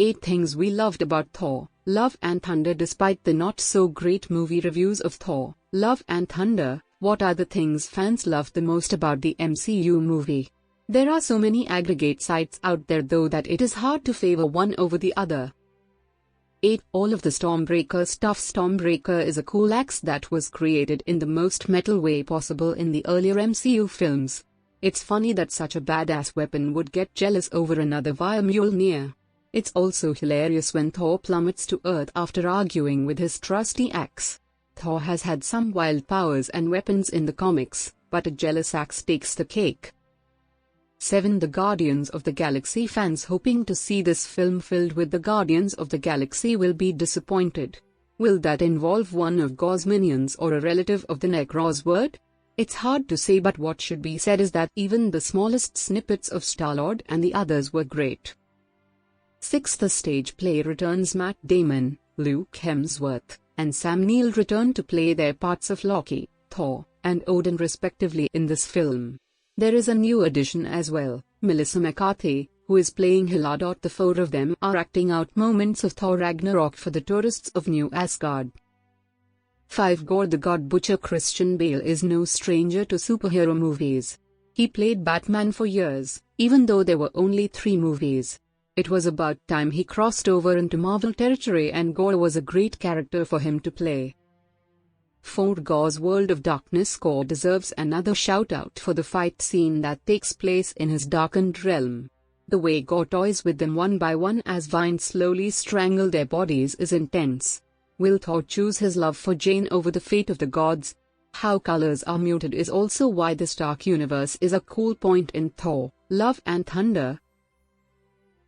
8 Things We Loved About Thor, Love and Thunder. Despite the not-so-great movie reviews of Thor, Love and Thunder, what are the things fans loved the most about the MCU movie? There are so many aggregate sites out there though that it is hard to favor one over the other. 8. All of the Stormbreaker stuff. Stormbreaker is a cool axe that was created in the most metal way possible in the earlier MCU films. It's funny that such a badass weapon would get jealous over another via Mjolnir. It's also hilarious when Thor plummets to earth after arguing with his trusty axe. Thor has had some wild powers and weapons in the comics, but a jealous axe takes the cake. 7. The Guardians of the Galaxy. Fans hoping to see this film filled with the Guardians of the Galaxy will be disappointed. Will that involve one of Gore's minions or a relative of the Necrosword? It's hard to say, but what should be said is that even the smallest snippets of Star-Lord and the others were great. 6. The stage play returns. Matt Damon, Luke Hemsworth, and Sam Neill return to play their parts of Loki, Thor, and Odin respectively in this film. There is a new addition as well, Melissa McCarthy, who is playing Hela. The 4 of them are acting out moments of Thor Ragnarok for the tourists of New Asgard. 5. Gore the God Butcher. Christian Bale is no stranger to superhero movies. He played Batman for years, even though there were only 3 movies. It was about time he crossed over into Marvel territory, and Gore was a great character for him to play. 4. Gore's World of Darkness. Gore deserves another shout-out for the fight scene that takes place in his darkened realm. The way Gore toys with them one by one as vines slowly strangle their bodies is intense. Will Thor choose his love for Jane over the fate of the gods? How colors are muted is also why this dark universe is a cool point in Thor, Love and Thunder.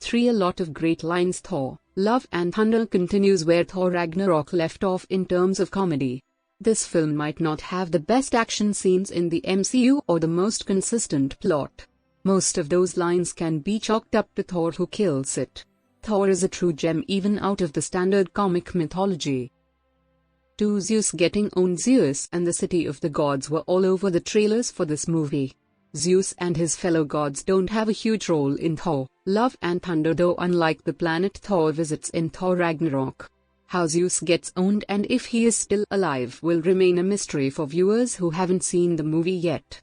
3. A lot of great lines. Thor, Love and Thunder continues where Thor Ragnarok left off in terms of comedy. This film might not have the best action scenes in the MCU or the most consistent plot. Most of those lines can be chalked up to Thor, who kills it. Thor is a true gem even out of the standard comic mythology. 2. Zeus getting owned. Zeus and the City of the Gods were all over the trailers for this movie. Zeus and his fellow gods don't have a huge role in Thor, Love and Thunder though, unlike the planet Thor visits in Thor Ragnarok. How Zeus gets owned and if he is still alive will remain a mystery for viewers who haven't seen the movie yet.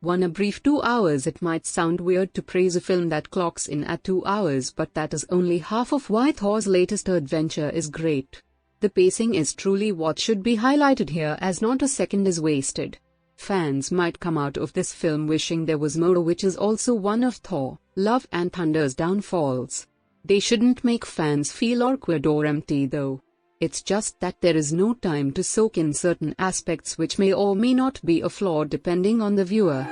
1. A brief 2 hours. It might sound weird to praise a film that clocks in at 2 hours, but that is only half of why Thor's latest adventure is great. The pacing is truly what should be highlighted here, as not a second is wasted. Fans might come out of this film wishing there was more, which is also one of Thor, Love and Thunder's downfalls. They shouldn't make fans feel awkward or empty though. It's just that there is no time to soak in certain aspects which may or may not be a flaw depending on the viewer.